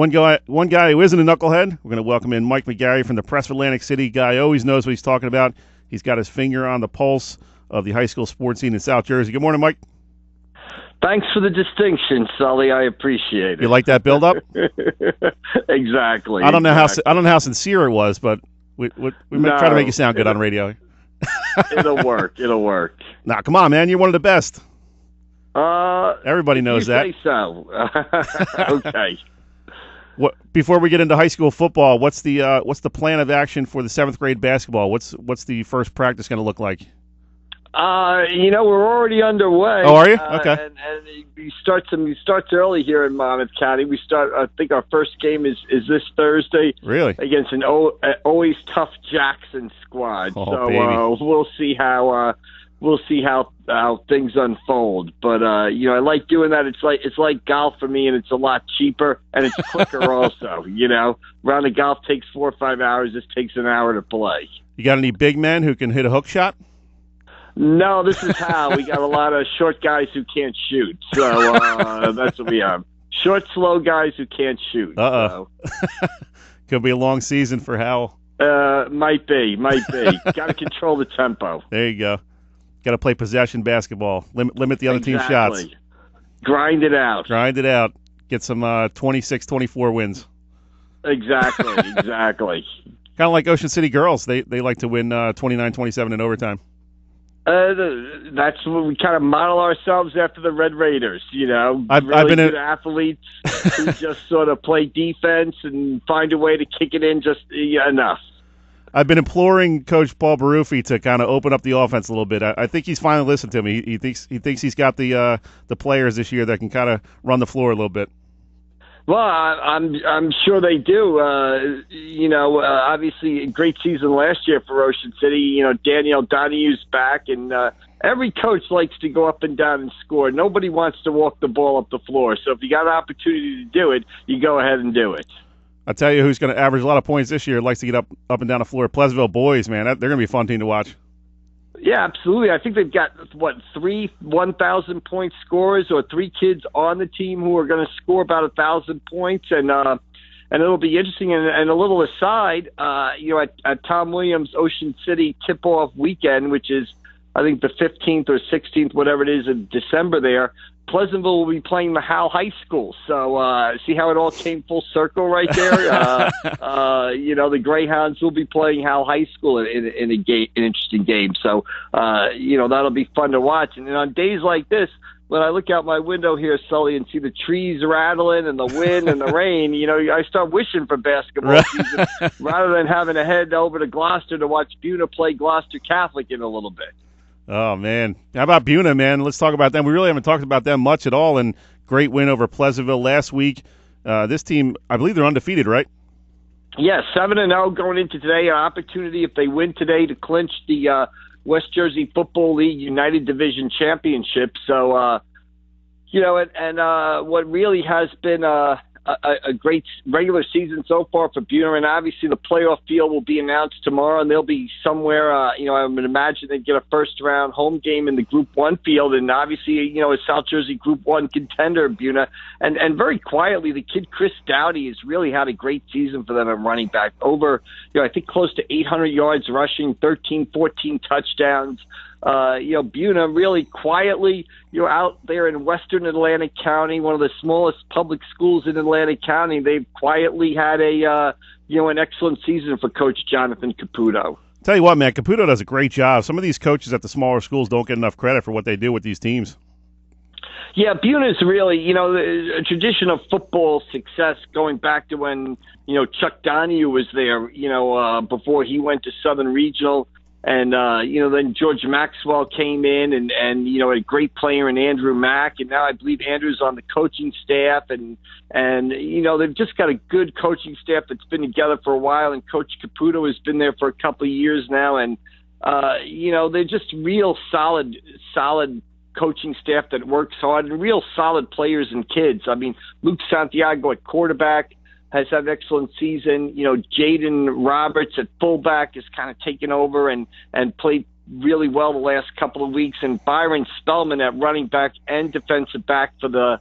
One guy who isn't a knucklehead. We're going to welcome in Mike McGarry from the Press of Atlantic City. Guy always knows what he's talking about. He's got his finger on the pulse of the high school sports scene in South Jersey. Good morning, Mike. Thanks for the distinction, Sully. I appreciate it. You like that build-up? Exactly. I don't know how sincere it was, but we might try to make you sound good on radio. It'll work. Nah, come on, man. You're one of the best. Everybody knows that. You say so. Okay. Before we get into high school football, what's the plan of action for the 7th grade basketball? What's the first practice going to look like? We're already underway. Oh, are you? Okay. And we start early here in Monmouth County. I think our first game is this Thursday. Really? Against an always tough Jackson squad. Oh, so baby. we'll see how things unfold. But I like doing that. It's like golf for me, and it's a lot cheaper and it's quicker also. Round of golf takes 4 or 5 hours. This takes an hour to play. You got any big men who can hit a hook shot? No, this is how. We got a lot of short guys who can't shoot. So that's what we have. Short, slow guys who can't shoot. So. Could be a long season for Hal. Might be. Got to control the tempo. There you go. Got to play possession basketball. Limit the other team's shots. Grind it out. Get some 26-24 wins. Exactly. Kind of like Ocean City girls. They like to win 29-27 in overtime. That's what we kind of model ourselves after the Red Raiders. I've been good athletes who just sort of play defense and find a way to kick it in just enough. I've been imploring Coach Paul Baruffi to kind of open up the offense a little bit. I think he's finally listened to me. He thinks he's got the players this year that can kind of run the floor a little bit. Well, I'm sure they do. Obviously, a great season last year for Ocean City. Danielle Donahue's back, and every coach likes to go up and down and score. Nobody wants to walk the ball up the floor. So if you got an opportunity to do it, you go ahead and do it. I'll tell you who's going to average a lot of points this year, likes to get up and down the floor. Pleasantville boys, man. They're going to be a fun team to watch. Yeah, absolutely. I think they've got, 3 1,000-point scorers or 3 kids on the team who are going to score about 1,000 points, and it'll be interesting. And a little aside, at Tom Williams Ocean City tip-off weekend, which is, I think, the 15th or 16th, whatever it is, of December there, Pleasantville will be playing Mahal High School. So see how it all came full circle right there? The Greyhounds will be playing Hal High School in an interesting game. So, that'll be fun to watch. And on days like this, when I look out my window here, Sully, and see the trees rattling and the wind and the rain, I start wishing for basketball season rather than having to head over to Gloucester to watch Buena play Gloucester Catholic in a little bit. Oh, man. How about Buena, man? Let's talk about them. We really haven't talked about them much at all, and great win over Pleasantville last week. This team, I believe they're undefeated, right? Yeah, 7-0 going into today. An opportunity, if they win today, to clinch the West Jersey Football League United Division Championship. So, what really has been a great regular season so far for Buena, and obviously the playoff field will be announced tomorrow, and they'll be somewhere, I would imagine they'd get a first-round home game in the Group 1 field, and obviously, a South Jersey Group 1 contender, Buena, and very quietly, the kid Chris Dowdy has really had a great season for them at running back, over, I think close to 800 yards rushing, 13, 14 touchdowns. Buena really quietly, out there in western Atlantic County, one of the smallest public schools in Atlantic County. They've quietly had an excellent season for Coach Jonathan Caputo. Tell you what, man, Caputo does a great job. Some of these coaches at the smaller schools don't get enough credit for what they do with these teams. Yeah, Buena is really, a tradition of football success going back to when, Chuck Donahue was there, before he went to Southern Regional. And, then George Maxwell came in and a great player in Andrew Mack. And now I believe Andrew's on the coaching staff. And they've just got a good coaching staff that's been together for a while. And Coach Caputo has been there for a couple of years now. And, they're just real solid coaching staff that works hard and real solid players and kids. I mean, Luke Santiago at quarterback has had an excellent season. Jaden Roberts at fullback has kind of taken over and played really well the last couple of weeks. And Byron Spellman at running back and defensive back for the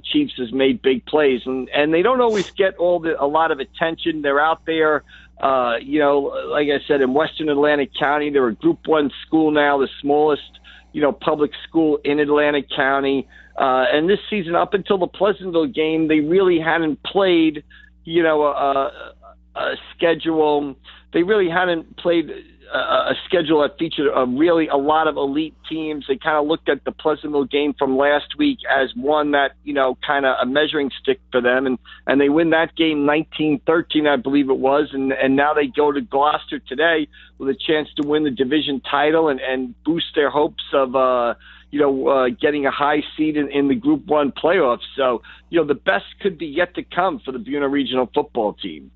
Chiefs has made big plays, and they don't always get a lot of attention. They're out there, like I said, in Western Atlantic County. They're a Group 1 school now, the smallest, public school in Atlantic County. And this season, up until the Pleasantville game, they really hadn't played, a schedule. They really hadn't played a schedule that featured a lot of elite teams. They kind of looked at the Pleasantville game from last week as one that, kind of a measuring stick for them. And they win that game 19-13, I believe it was. And now they go to Gloucester today with a chance to win the division title and boost their hopes of, getting a high seed in the Group 1 playoffs. So, the best could be yet to come for the Buena Regional football team.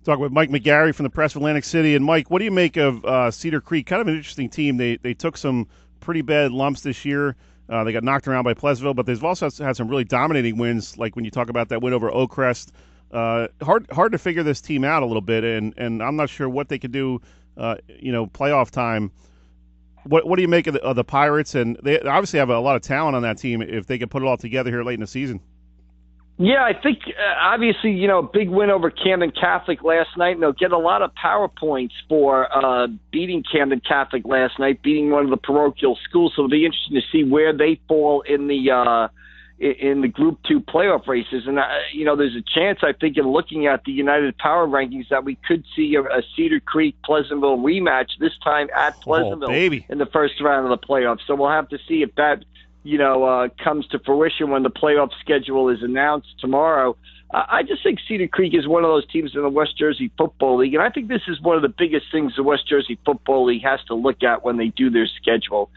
Talking with Mike McGarry from the Press of Atlantic City. And, Mike, what do you make of Cedar Creek? Kind of an interesting team. They took some pretty bad lumps this year. They got knocked around by Pleasantville, but they've also had some really dominating wins, like when you talk about that win over Oakcrest. Hard to figure this team out a little bit, and I'm not sure what they could do, playoff time. What do you make of the Pirates? And they obviously have a lot of talent on that team if they can put it all together here late in the season. Yeah, I think obviously, big win over Camden Catholic last night, and they'll get a lot of power points for beating Camden Catholic last night, beating one of the parochial schools. So it'll be interesting to see where they fall in the Group 2 playoff races. And, there's a chance, I think, in looking at the United Power rankings that we could see a Cedar Creek Pleasantville rematch, this time at Pleasantville in the first round of the playoffs. So we'll have to see if that comes to fruition when the playoff schedule is announced tomorrow. I just think Cedar Creek is one of those teams in the West Jersey Football League, and I think this is one of the biggest things the West Jersey Football League has to look at when they do their schedule.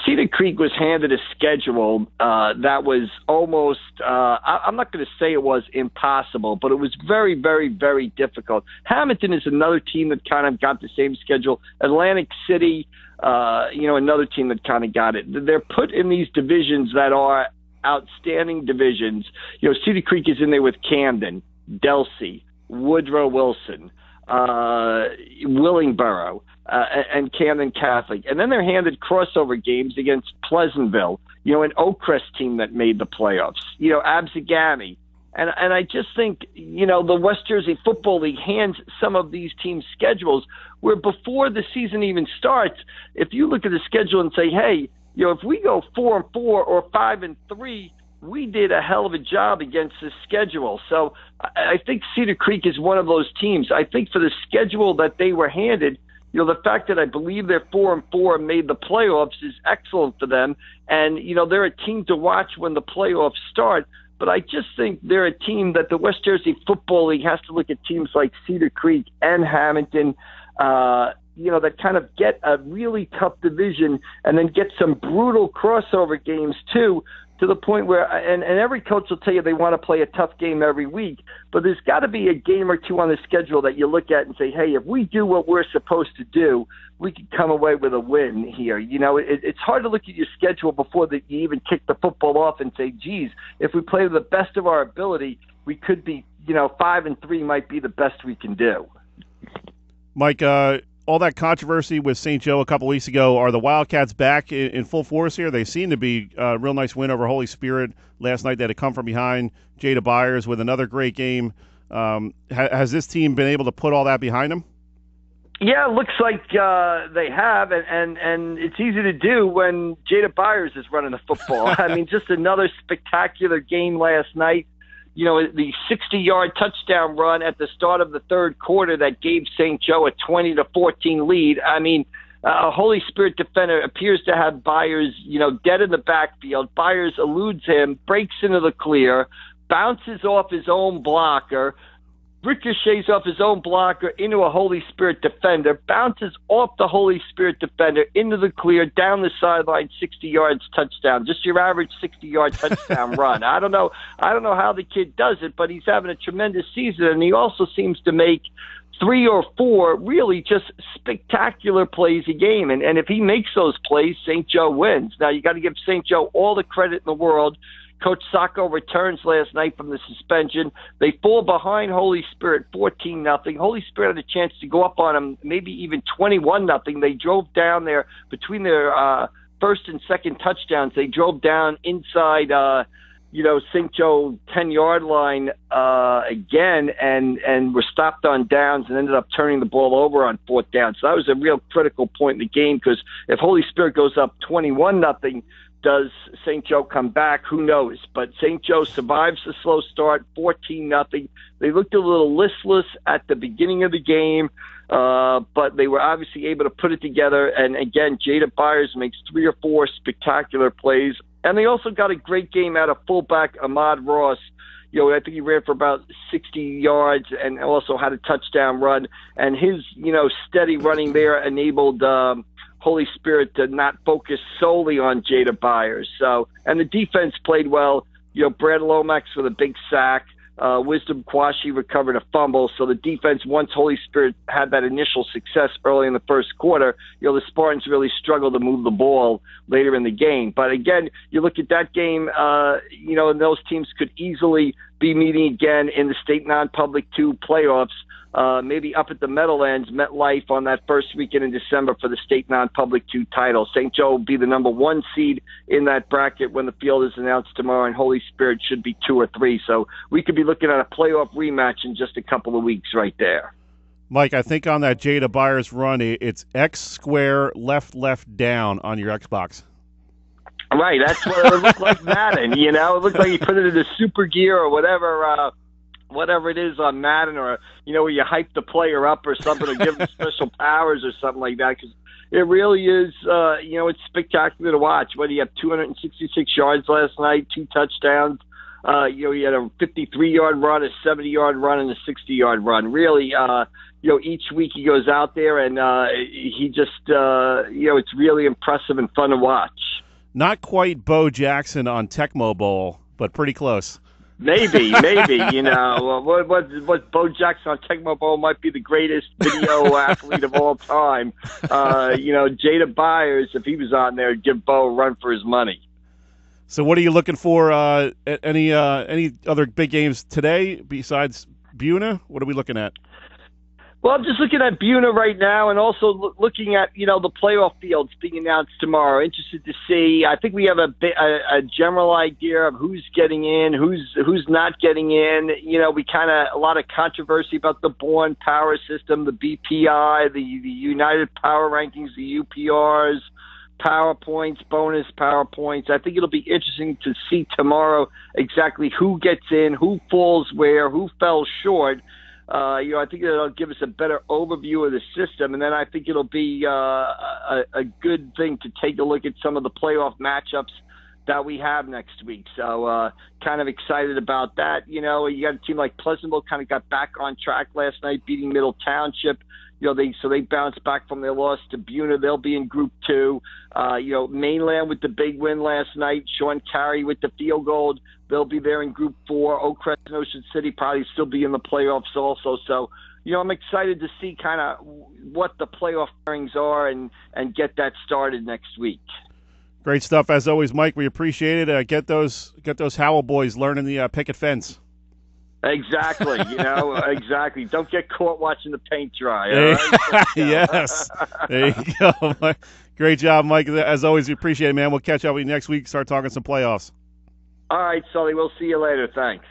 Cedar Creek was handed a schedule that was almost, I'm not going to say it was impossible, but it was very, very, very difficult. Hamilton is another team that kind of got the same schedule. Atlantic City, another team that kind of got it. They're put in these divisions that are outstanding divisions. Cedar Creek is in there with Camden, Delsey, Woodrow Wilson, Willingboro, and Camden Catholic. And then they're handed crossover games against Pleasantville, an Oakcrest team that made the playoffs, Absegami. And I just think, the West Jersey Football League hands some of these teams schedules where before the season even starts, if you look at the schedule and say, hey, if we go 4-4 or 5-3, we did a hell of a job against this schedule. So I think Cedar Creek is one of those teams. I think for the schedule that they were handed, the fact that I believe they're 4-4 and made the playoffs is excellent for them. And, they're a team to watch when the playoffs start. But I just think they're a team that the West Jersey Football League has to look at teams like Cedar Creek and Hamilton, that kind of get a really tough division and then get some brutal crossover games too, to the point where, and every coach will tell you they want to play a tough game every week, but there's got to be a game or two on the schedule that you look at and say, hey, if we do what we're supposed to do, we could come away with a win here. It's hard to look at your schedule before you even kick the football off and say, geez, if we play to the best of our ability, we could be, 5-3 might be the best we can do. Mike, all that controversy with St. Joe a couple weeks ago, are the Wildcats back in full force here? They seem to be a real nice win over Holy Spirit last night. They had to come from behind. Jada Byers with another great game. Has this team been able to put all that behind them? Yeah, it looks like they have, and it's easy to do when Jada Byers is running the football. I mean, just another spectacular game last night. The 60-yard touchdown run at the start of the third quarter that gave St. Joe a 20-14 lead. I mean, a Holy Spirit defender appears to have Byers, dead in the backfield. Byers eludes him, breaks into the clear, bounces off his own blocker, ricochets off his own blocker into a Holy Spirit defender, bounces off the Holy Spirit defender into the clear, down the sideline, 60 yards, touchdown. Just your average 60-yard touchdown run. I don't know how the kid does it, but he's having a tremendous season, and he also seems to make 3 or 4 really just spectacular plays a game. And if he makes those plays, St. Joe wins. Now, you got to give St. Joe all the credit in the world. Coach Sacco returns last night from the suspension. They fall behind Holy Spirit 14-0. Holy Spirit had a chance to go up on them, maybe even 21-0. They drove down there between their first and second touchdowns. They drove down inside, St. Joe 10-yard line again, and were stopped on downs and ended up turning the ball over on fourth down. So that was a real critical point in the game, because if Holy Spirit goes up 21-0, does St. Joe come back? Who knows? But St. Joe survives the slow start, 14-0. They looked a little listless at the beginning of the game, but they were obviously able to put it together. And again, Jada Byers makes 3 or 4 spectacular plays. And they also got a great game out of fullback Ahmad Ross. I think he ran for about 60 yards and also had a touchdown run. And his, steady running there enabled Holy Spirit to not focus solely on Jada Byers. And the defense played well. Brad Lomax with a big sack. Wisdom Kwashi recovered a fumble. So the defense, once Holy Spirit had that initial success early in the first quarter, the Spartans really struggled to move the ball later in the game. But again, you look at that game, and those teams could easily be meeting again in the state non-public 2 playoffs. Maybe up at the Meadowlands, MetLife, on that first weekend in December for the state non-public 2 title. St. Joe will be the number 1 seed in that bracket when the field is announced tomorrow, and Holy Spirit should be 2 or 3. So we could be looking at a playoff rematch in just a couple of weeks right there. Mike, I think on that Jada Byers run, it's X square left down on your Xbox. Right, that's what it looked like Madden. It looked like he put it into super gear or whatever it is on Madden, or where you hype the player up or something, or give them special powers or something like that, because it really is it's spectacular to watch. He had 266 yards last night, 2 touchdowns. He had a 53-yard run, a 70-yard run, and a 60-yard run. Really, each week he goes out there and he just it's really impressive and fun to watch. Not quite Bo Jackson on Tecmo Bowl, but pretty close. Maybe. What Bo Jackson on Tecmo Bowl might be the greatest video athlete of all time. Jada Byers, if he was on there, would give Bo a run for his money. So what are you looking for? Any other big games today besides Buena? What are we looking at? Well, I'm just looking at Buena right now, and also looking at the playoff fields being announced tomorrow. Interested to see. I think we have a general idea of who's getting in, who's not getting in. We a lot of controversy about the Born Power System, the BPI, the United Power Rankings, the UPRs, PowerPoints, bonus PowerPoints. I think it'll be interesting to see tomorrow exactly who gets in, who falls where, who fell short. I think it'll give us a better overview of the system, and then I think it'll be a good thing to take a look at some of the playoff matchups that we have next week. So kind of excited about that. You got a team like Pleasantville kind of got back on track last night, beating Middle Township. They bounced back from their loss to Buena. They'll be in Group 2. Mainland with the big win last night. Sean Carey with the field goal. They'll be there in Group 4. Oak Crest and Ocean City probably still be in the playoffs also. So, I'm excited to see kind of what the playoff pairings are and get that started next week. Great stuff as always, Mike. We appreciate it. Get those Howell boys learning the picket fence. Exactly, exactly. Don't get caught watching the paint dry. All right? Yes. There you go, Mike. Great job, Mike. As always, we appreciate it, man. We'll catch up with you next week, start talking some playoffs. All right, Sully. We'll see you later. Thanks.